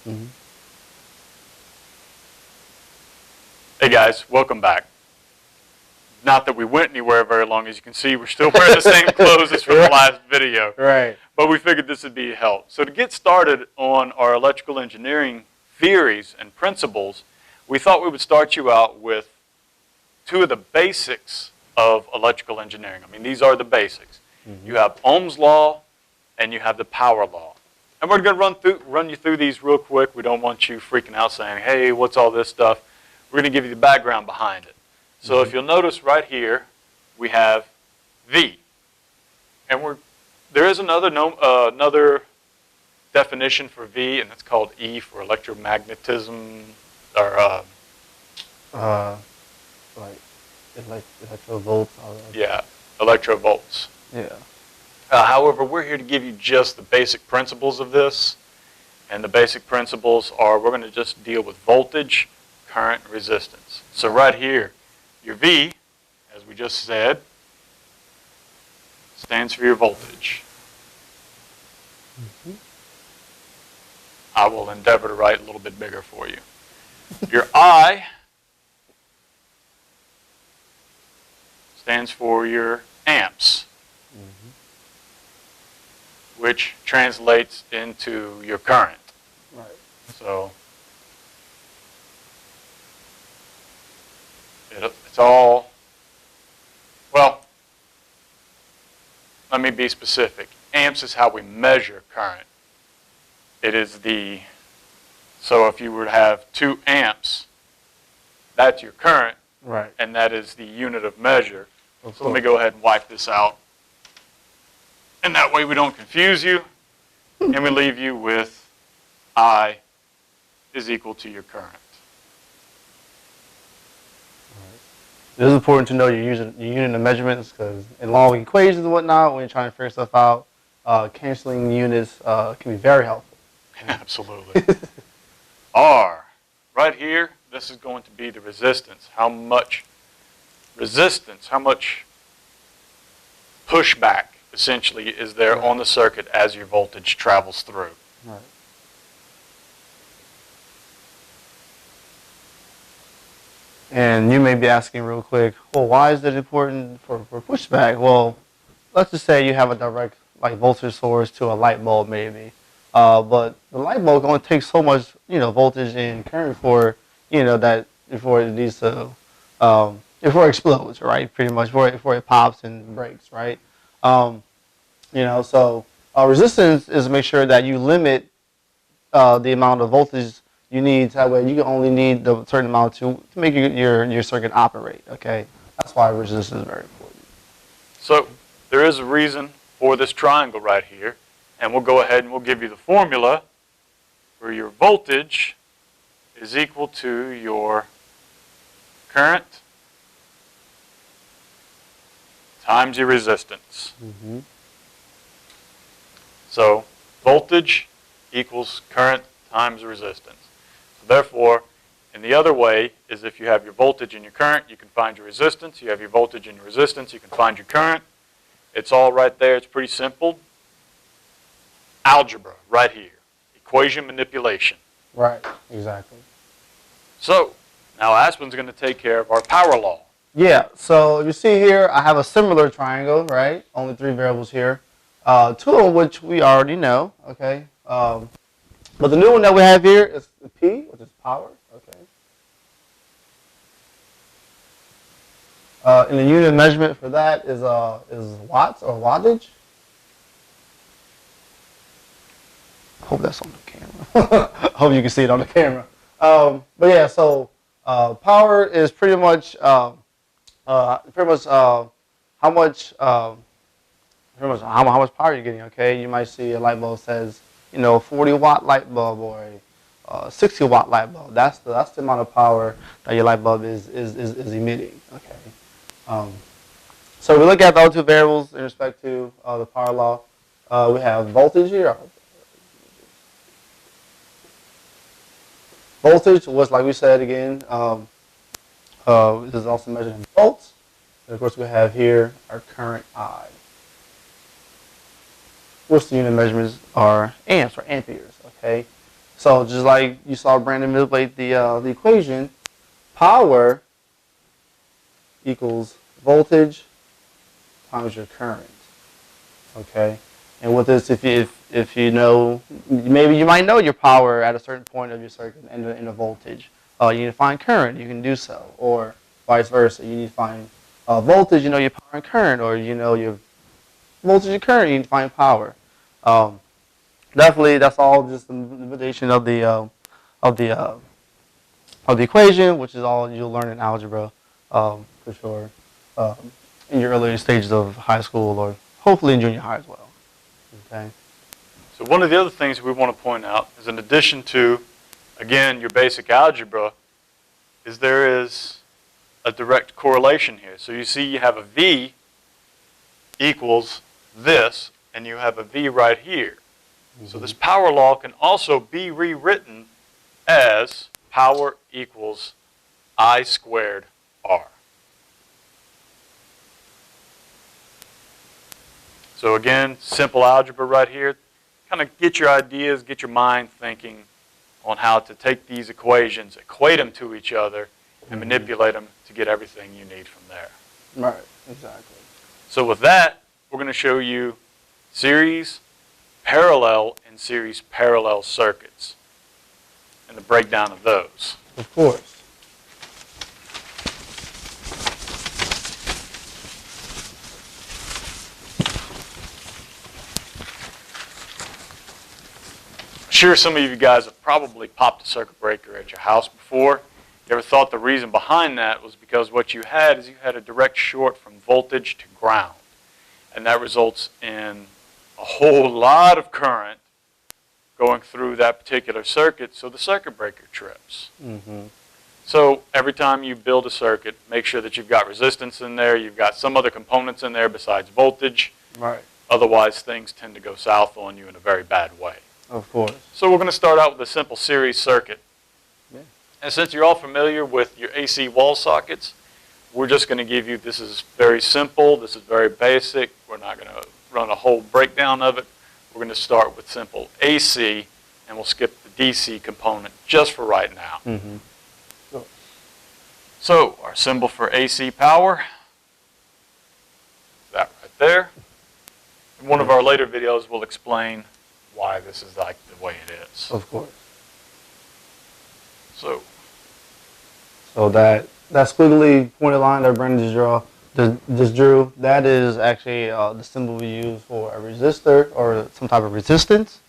Mm-hmm. Hey guys, welcome back. Not that we went anywhere very long. As you can see, we're still wearing the same clothes as from the last video. Right. But we figured this would be a help. So to get started on our electrical engineering theories and principles, we thought we would start you out with two of the basics of electrical engineering. I mean, these are the basics. Mm-hmm. You have Ohm's Law and you have the power law. And we're going to run you through these real quick. We don't want you freaking out saying, hey, what's all this stuff? We're going to give you the background behind it. So if you'll notice right here, we have V. And there is another definition for V, and that's called E for electromagnetism, or like electrovolts. Yeah, electrovolts. Yeah. However, we're here to give you just the basic principles of this. And the basic principles are we're going to just deal with voltage, current, and resistance. So right here, your V, as we just said, stands for your voltage. Mm-hmm. I will endeavor to write a little bit bigger for you. Your I stands for your amps, mm-hmm. which translates into your current. Right. So it's all, well, let me be specific. Amps is how we measure current. It is so if you were to have 2 amps, that's your current, right, and that is the unit of measure. So let me go ahead and wipe this out. And that way we don't confuse you, and we leave you with I is equal to your current. It is important to know your unit of measurements because in long equations and whatnot, when you're trying to figure stuff out, canceling units can be very helpful. Absolutely. R, right here, this is going to be the resistance. How much resistance, how much pushback, essentially, is there on the circuit as your voltage travels through. Right. And you may be asking real quick, well, why is it important for pushback? Well, let's just say you have a direct voltage source to a light bulb maybe. But the light bulb only takes so much, voltage and current for, that before it needs to, before it explodes, right? Pretty much before it pops and breaks, right? So resistance is to make sure that you limit the amount of voltage you need. That way you can only need the certain amount to make your circuit operate, okay? That's why resistance is very important. So there is a reason for this triangle right here. And we'll go ahead and we'll give you the formula where your voltage is equal to your current times your resistance. Mm-hmm. So voltage equals current times resistance. So therefore, in the other way is if you have your voltage and your current, you can find your resistance. You have your voltage and your resistance, you can find your current. It's all right there. It's pretty simple. Algebra right here. Equation manipulation. Right, exactly. So now Aspen's going to take care of our power law. Yeah, so you see here I have a similar triangle, right? Only 3 variables here. 2 of which we already know, okay? But the new one that we have here is the P, which is power, okay? And the unit of measurement for that is watts or wattage. Hope that's on the camera. Hope you can see it on the camera. But yeah, so power is pretty much how much power you're getting. Okay, you might see a light bulb says 40-watt light bulb or a 60-watt light bulb. That's the amount of power that your light bulb is emitting. Okay. So we look at those 2 variables in respect to the power law. We have voltage here. Voltage was, like we said again, this is also measured in volts. And of course, we have here our current I. Of course, the unit measurements are amps or amperes, okay? So just like you saw Brandon manipulate the equation, power equals voltage times your current. Okay, and with this, if you know, maybe you might know your power at a certain point of your circuit in the voltage. You need to find current, you can do so, or vice versa. You need to find voltage, you know your power and current, or you know your voltage and current, you need to find power. Um, Definitely, that's all just the manipulation of the uh, of the equation, which is all you'll learn in algebra for sure um, in your earlier stages of high school or hopefully in junior high as well. Okay. So one of the other things we want to point out is, in addition to, again, your basic algebra, is there is a direct correlation here. So you see you have a V equals this, and you have a V right here. So this power law can also be rewritten as power equals I squared R. So again, simple algebra right here. Kind of get your ideas, get your mind thinking on how to take these equations, equate them to each other, and manipulate them to get everything you need from there. Right, exactly. So with that, we're going to show you series, parallel, and series parallel circuits and the breakdown of those. Of course. I'm sure some of you guys have probably popped a circuit breaker at your house before. You ever thought the reason behind that was because what you had is you had a direct short from voltage to ground. And that results in a whole lot of current going through that particular circuit, so the circuit breaker trips. So every time you build a circuit, make sure that you've got resistance in there, you've got some other components in there besides voltage. Right. Otherwise, things tend to go south on you in a very bad way. Of course. So we're going to start out with a simple series circuit. Yeah. And since you're all familiar with your AC wall sockets, we're just going to give you, this is very simple, this is very basic. We're not going to run a whole breakdown of it. We're going to start with simple AC, and we'll skip the DC component just for right now. Sure. So our symbol for AC power, that right there. In one of our later videos, we'll explain why this is like the way it is. Of course. So that squiggly pointed line that Brandon just drew, that is actually the symbol we use for a resistor or some type of resistance.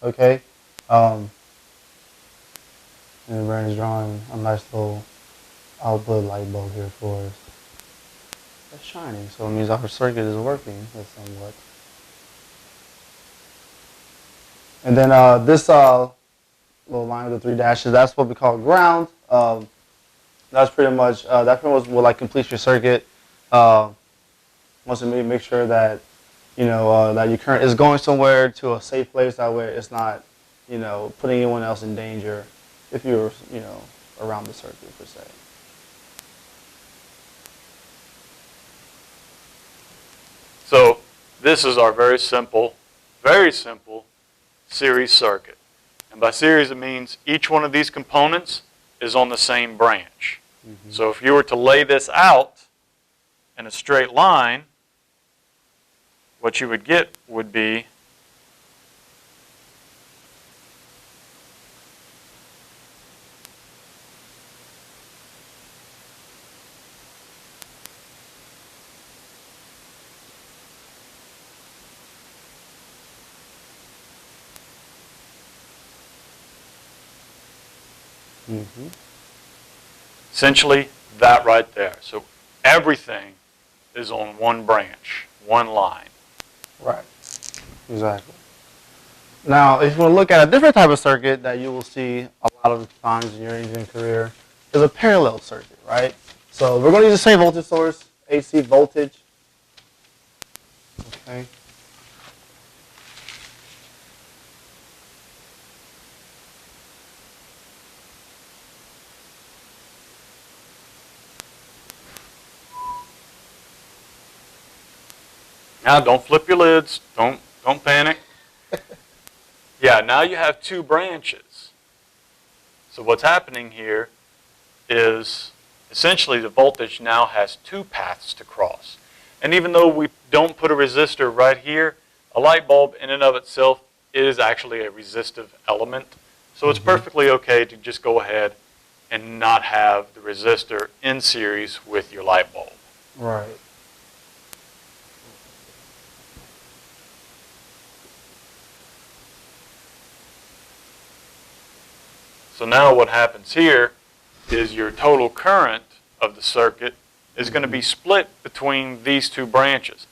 Okay. And Brandon's drawing a nice little output light bulb here for us. It's shining, so it means our circuit is working somewhat. And then this little line with the 3 dashes, that's what we call ground. That's pretty much will like complete your circuit. Once you make sure that that your current is going somewhere to a safe place. That way, it's not putting anyone else in danger if you're around the circuit per se. So this is our very simple series circuit. And by series, it means each one of these components is on the same branch. So if you were to lay this out in a straight line, what you would get would be essentially that right there. So everything is on one branch, one line. Right. Exactly. Now, if you want to look at a different type of circuit that you will see a lot of times in your engineering career, is a parallel circuit, right? So we're going to use the same voltage source, AC voltage. Okay. Now, don't flip your lids. Don't panic. Yeah, now you have two branches. So what's happening here is essentially the voltage now has two paths to cross. And even though we don't put a resistor right here, a light bulb in and of itself is actually a resistive element. So it's perfectly okay to just go ahead and not have the resistor in series with your light bulb. Right. So now what happens here is your total current of the circuit is going to be split between these two branches.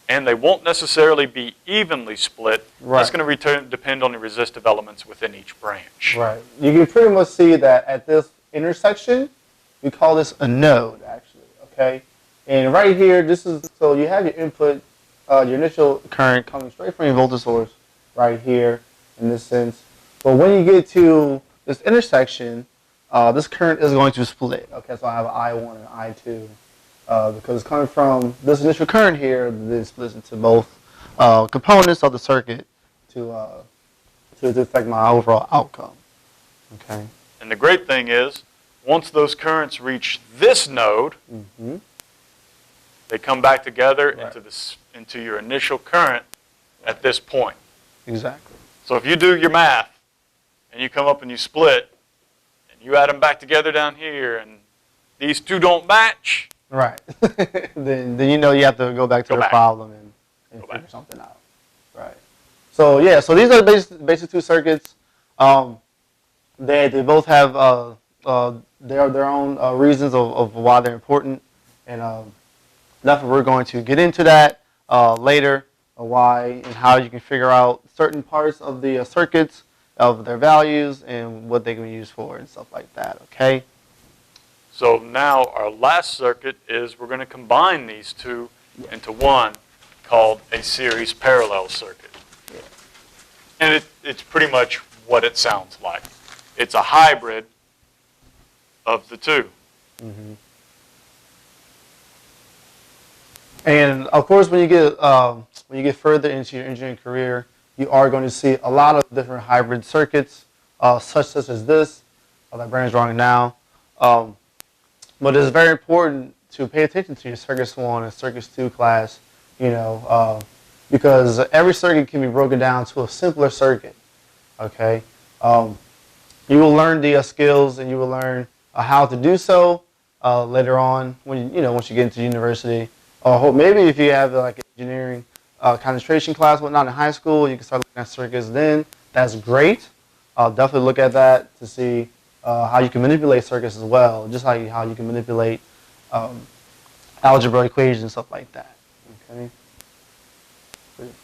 And they won't necessarily be evenly split. Right. That's going to depend on the resistive elements within each branch. Right. You can pretty much see that at this intersection, we call this a node, actually, okay? And right here, this is, so you have your input, your initial current coming straight from your voltage source right here in this sense. But when you get to this intersection, this current is going to split. Okay, so I have an I1 and I2. Because it's coming from this initial current here, this splits into both components of the circuit to affect my overall outcome. Okay. And the great thing is, once those currents reach this node, they come back together into your initial current at this point. Exactly. So if you do your math and you come up and you split and you add them back together down here and these two don't match, right. then you know you have to go back to the problem and figure something out. Right. So yeah, so these are the basic two circuits. They both have their own reasons of why they're important, and definitely we're going to get into that later, why and how you can figure out certain parts of the circuits, of their values, and what they can be used for and stuff like that. Okay. So now our last circuit is we're going to combine these two into one called a series parallel circuit. Yeah. And it's pretty much what it sounds like. It's a hybrid of the two. And of course, when you get further into your engineering career, you are going to see a lot of different hybrid circuits, such as this that Brandon's drawing now. But it's very important to pay attention to your Circuits 1 and Circuits 2 class, because every circuit can be broken down to a simpler circuit, okay? You will learn the skills and you will learn how to do so later on when once you get into university. Or maybe if you have like an engineering concentration class, whatnot in high school, you can start looking at circuits then. That's great. I'll definitely look at that to see how you can manipulate circuits as well, just like how you can manipulate algebra equations and stuff like that. Okay. There it is.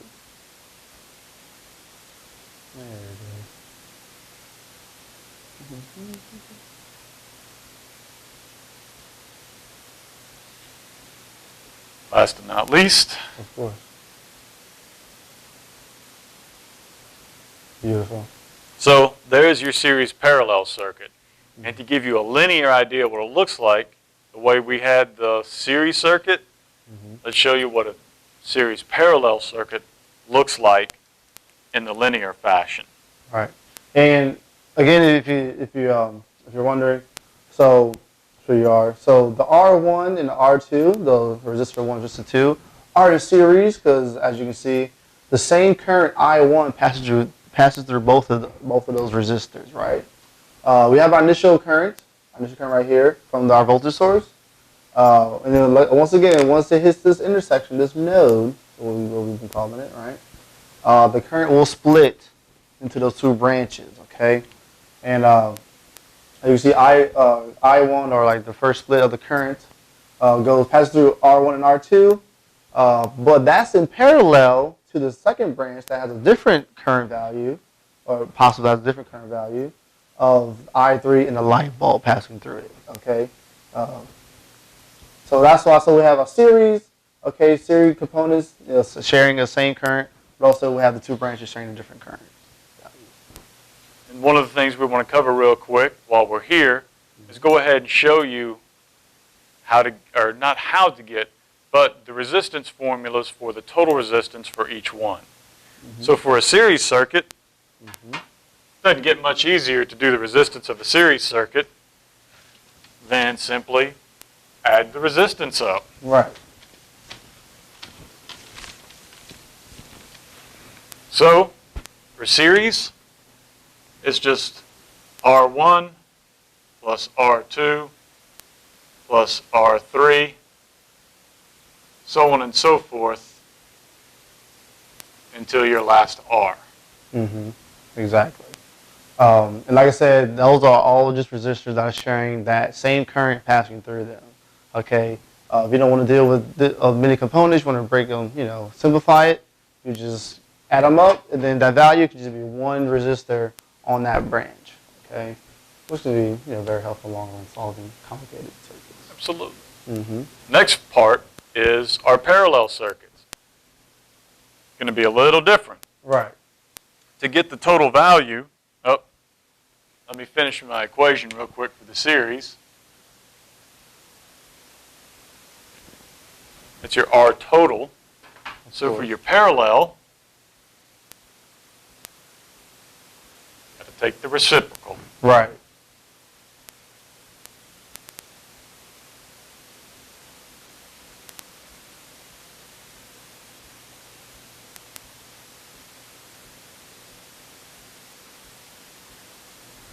Last but not least. Of course. Beautiful. So there's your series parallel circuit. And to give you a linear idea of what it looks like, the way we had the series circuit, let's show you what a series parallel circuit looks like in the linear fashion. All right. And again, if you're wondering, so you are. So the R1 and the R2, the resistor 1, resistor 2, are in series because, as you can see, the same current I1 passes through both of those resistors, right? We have our initial current right here from our voltage source. And then once again, once it hits this intersection, this node, what we've been calling it, right? The current will split into those two branches, okay? And you see I1, or like the first split of the current, passes through R1 and R2, but that's in parallel to the second branch that has a different current value, or possibly has a different current value, of I3 and the light bulb passing through it, okay? So that's why, we have a series, okay, series components sharing the same current, but also we have the two branches sharing a different current. And one of the things we want to cover real quick while we're here is go ahead and show you how to, or not how to get, but the resistance formulas for the total resistance for each one. So for a series circuit, doesn't get much easier to do the resistance of a series circuit than simply add the resistance up. Right. So for series, it's just R1 plus R2 plus R3, so on and so forth, until your last R. Mm-hmm. Exactly. And like I said, those are all just resistors that are sharing that same current passing through them. Okay. If you don't want to deal with many components, you want to break them, simplify it. You just add them up, and then that value could just be one resistor on that branch. Okay. Which can be, very helpful along with solving complicated circuits. Absolutely. Mm-hmm. Next part is our parallel circuits. Going to be a little different. Right. To get the total value, let me finish my equation real quick for the series. That's your R total. So for your parallel, got to take the reciprocal. Right.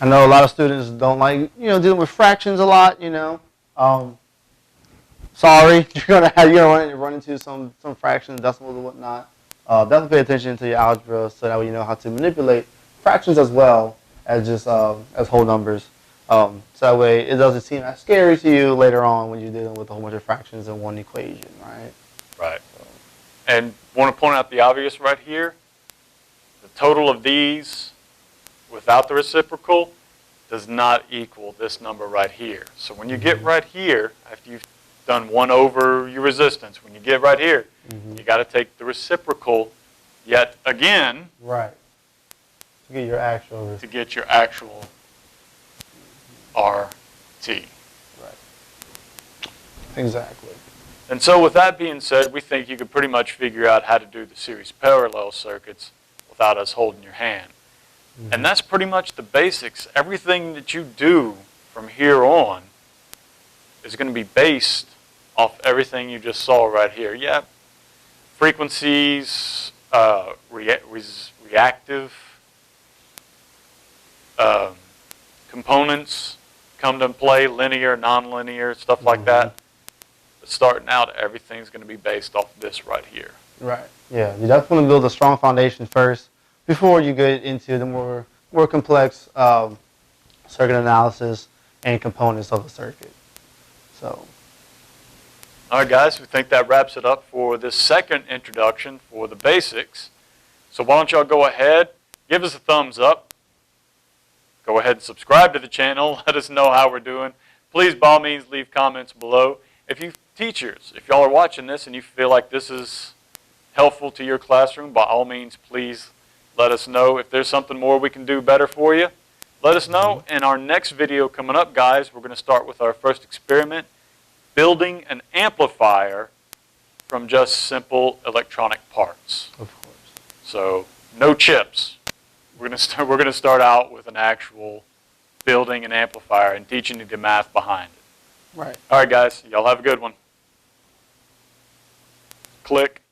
I know a lot of students don't like, dealing with fractions a lot, Sorry, you're gonna run into some fractions, decimals, and whatnot. Definitely pay attention to your algebra so that way you know how to manipulate fractions as well as just as whole numbers. So that way it doesn't seem as scary to you later on when you're dealing with a whole bunch of fractions in one equation, right? Right. And want to point out the obvious right here. The total of these without the reciprocal does not equal this number right here. So when you get right here, after you've done 1 over your resistance, when you get right here, you got to take the reciprocal yet again. Right. To get your actual. To get your actual RT. Right. Exactly. And so with that being said, we think you could pretty much figure out how to do the series parallel circuits without us holding your hand. And that's pretty much the basics. Everything that you do from here on is going to be based off everything you just saw right here. Yeah, frequencies, reactive components come to play, linear, nonlinear, stuff like that. But starting out, everything's going to be based off this right here. Right. Yeah, you definitely want to build a strong foundation first before you get into the more complex circuit analysis and components of the circuit. So. All right, guys, we think that wraps it up for this second introduction for the basics. So why don't y'all go ahead, give us a thumbs up. Go ahead and subscribe to the channel. Let us know how we're doing. Please, by all means, leave comments below. If you teachers, if y'all are watching this and you feel like this is helpful to your classroom, by all means, please let us know. If there's something more we can do better for you, let us know. In our next video coming up, guys, we're going to start with our first experiment, building an amplifier from just simple electronic parts. Of course. So no chips. We're going to start out with an actual building an amplifier and teaching you the math behind it. Right. All right, guys. Y'all have a good one. Click.